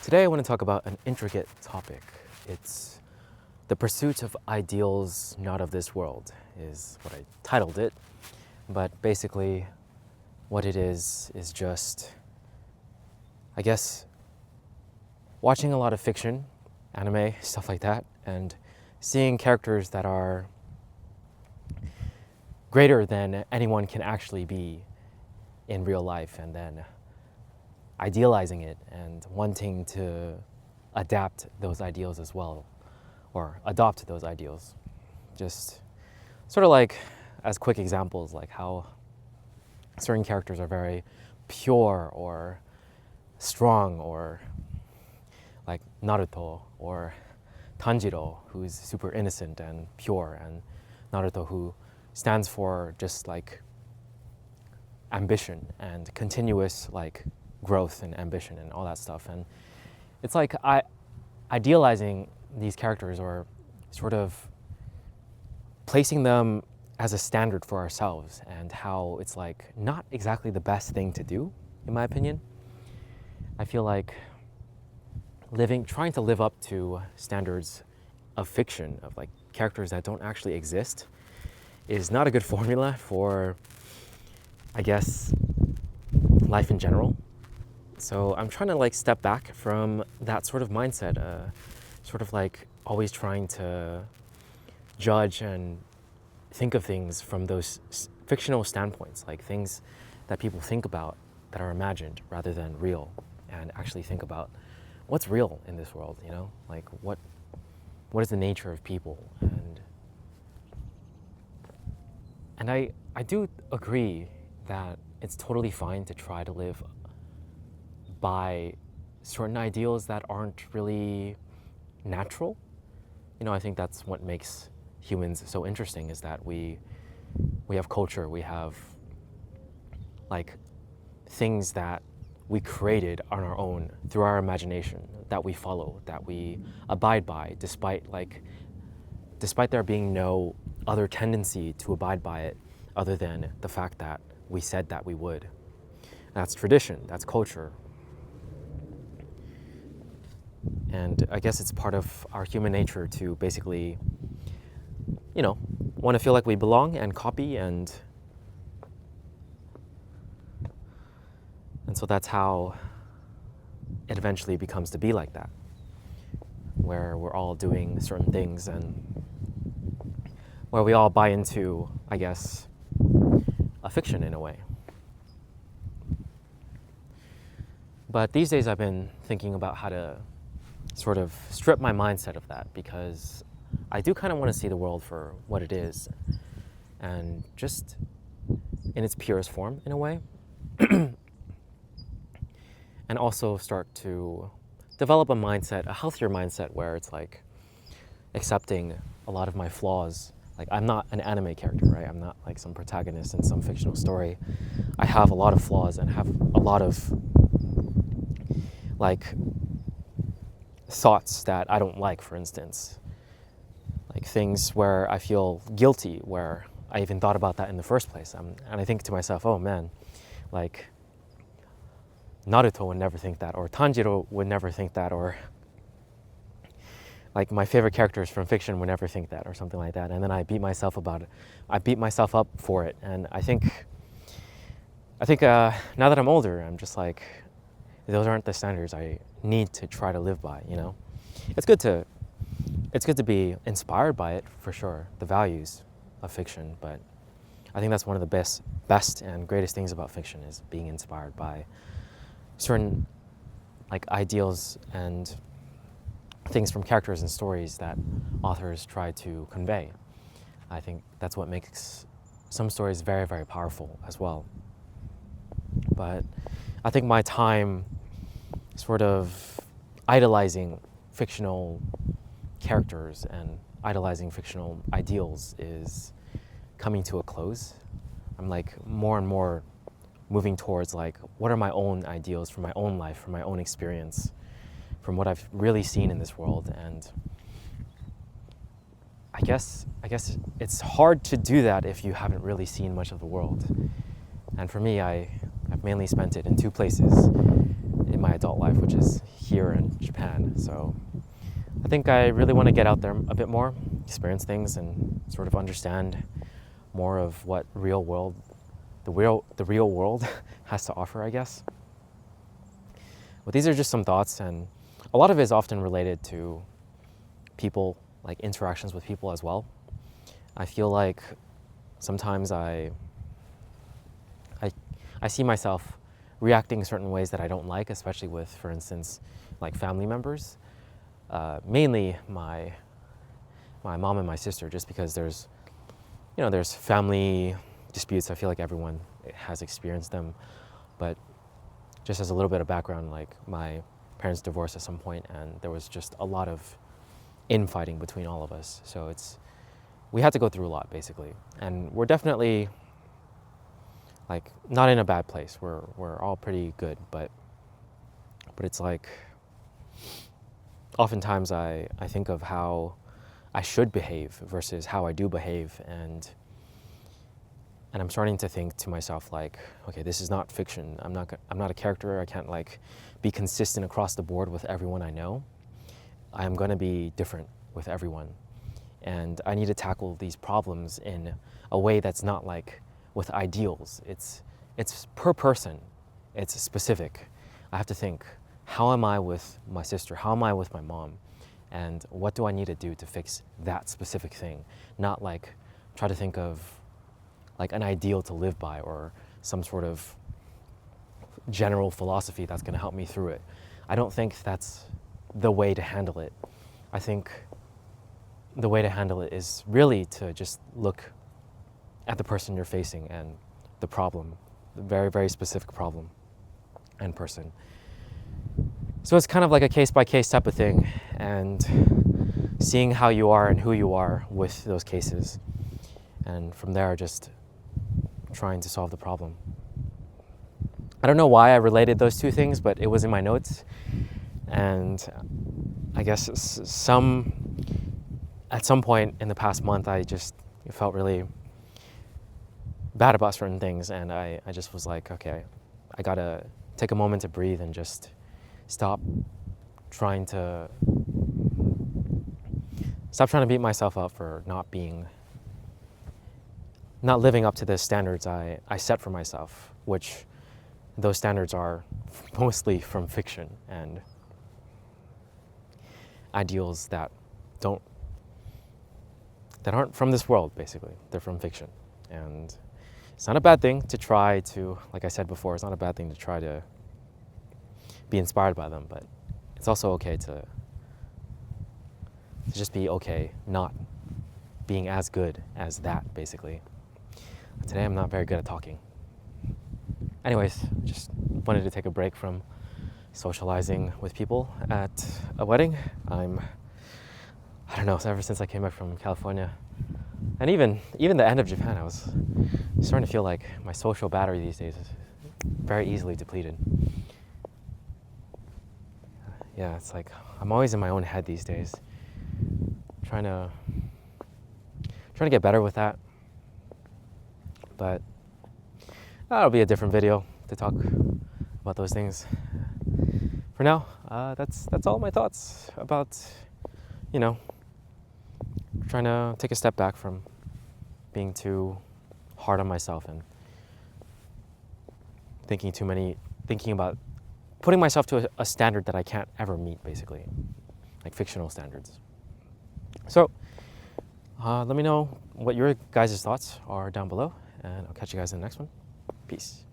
Today I want to talk about an intricate topic. It's the pursuit of ideals not of this world is what I titled it. But basically what it is just, I guess, watching a lot of fiction, anime, stuff like that, and seeing characters that are greater than anyone can actually be in real life, and then idealizing it and wanting to adapt those ideals as well, or adopt those ideals. Just sort of like, as quick examples, like how certain characters are very pure or strong, or like Naruto or Tanjiro, who's super innocent and pure, and Naruto, who stands for just like ambition and continuous like growth and ambition and all that stuff. And it's like idealizing these characters, or sort of placing them as a standard for ourselves, and how it's like not exactly the best thing to do, in my opinion. I feel like trying to live up to standards of fiction, of like characters that don't actually exist, is not a good formula for, I guess, life in general. So I'm trying to like step back from that sort of mindset, sort of like always trying to judge and think of things from those fictional standpoints, like things that people think about that are imagined rather than real, and actually think about what's real in this world, you know? Like what is the nature of people? And I do agree that it's totally fine to try to live by certain ideals that aren't really natural. You know, I think that's what makes humans so interesting, is that we have culture, we have like things that we created on our own through our imagination, that we follow, that we abide by, despite there being no other tendency to abide by it other than the fact that we said that we would. That's tradition, that's culture. And I guess it's part of our human nature to basically, you know, want to feel like we belong and copy, and so that's how it eventually becomes to be like that, where we're all doing certain things and where we all buy into, I guess, a fiction in a way. But these days I've been thinking about how to sort of strip my mindset of that, because I do kind of want to see the world for what it is, and just in its purest form in a way. And also start to develop a mindset, a healthier mindset, where it's like accepting a lot of my flaws. Like, I'm not an anime character, right? I'm not like some protagonist in some fictional story. I have a lot of flaws and have a lot of like thoughts that I don't like, for instance. Like things where I feel guilty, where I even thought about that in the first place. And I think to myself, oh man, like Naruto would never think that, or Tanjiro would never think that, or like my favorite characters from fiction would never think that, or something like that. And then I beat myself about it. I beat myself up for it. And I think now that I'm older, I'm just like, those aren't the standards I need to try to live by, you know? It's good to be inspired by it, for sure, the values of fiction, but I think that's one of the best and greatest things about fiction, is being inspired by certain like ideals and things from characters and stories that authors try to convey. I think that's what makes some stories very, very powerful as well. But I think my time sort of idolizing fictional characters and idolizing fictional ideals is coming to a close. I'm like more and more moving towards like, what are my own ideals for my own life, for my own experience, from what I've really seen in this world. And I guess it's hard to do that if you haven't really seen much of the world. And for me, I've mainly spent it in two places in my adult life, which is here here in Japan. So I think I really want to get out there a bit more, experience things, and sort of understand more of what the real world has to offer, I guess. But these are just some thoughts, and a lot of it is often related to people, like interactions with people as well. I feel like sometimes I see myself reacting certain ways that I don't like, especially with, for instance, like family members. Mainly my mom and my sister, just because there's family disputes. I feel like everyone has experienced them, but just as a little bit of background, like my parents divorced at some point, and there was just a lot of infighting between all of us. So we had to go through a lot, basically, and we're definitely like not in a bad place. We're all pretty good, but it's like oftentimes I think of how I should behave versus how I do behave, and I'm starting to think to myself like, okay, this is not fiction. I'm not a character. I can't like be consistent across the board with everyone I know. I'm going to be different with everyone, and I need to tackle these problems in a way that's not like with ideals. It's per person. It's specific. I have to think, how am I with my sister? How am I with my mom? And what do I need to do to fix that specific thing? Not like try to think of like an ideal to live by or some sort of general philosophy that's going to help me through it. I don't think that's the way to handle it. I think the way to handle it is really to just look at the person you're facing and the problem, the very, very specific problem and person. So it's kind of like a case-by-case type of thing, and seeing how you are and who you are with those cases, and from there just trying to solve the problem. I don't know why I related those two things, but it was in my notes, and I guess at some point in the past month I just felt really bad about certain things, and I just was like, okay, I gotta take a moment to breathe and just stop trying to beat myself up for not living up to the standards I set for myself, which those standards are mostly from fiction and ideals that aren't from this world, basically. They're from fiction. And it's not a bad thing to try to, like I said before, it's not a bad thing to try to be inspired by them, but it's also okay to just be okay not being as good as that, basically. Today I'm not very good at talking. Anyways, just wanted to take a break from socializing with people at a wedding. I don't know, ever since I came back from California, and even the end of Japan, I was starting to feel like my social battery these days is very easily depleted. Yeah, it's like I'm always in my own head these days, trying to get better with that. But that'll be a different video to talk about those things. For now, that's all my thoughts about, trying to take a step back from being too hard on myself and thinking about putting myself to a standard that I can't ever meet, basically, like fictional standards. So let me know what your guys' thoughts are down below, and I'll catch you guys in the next one. Peace.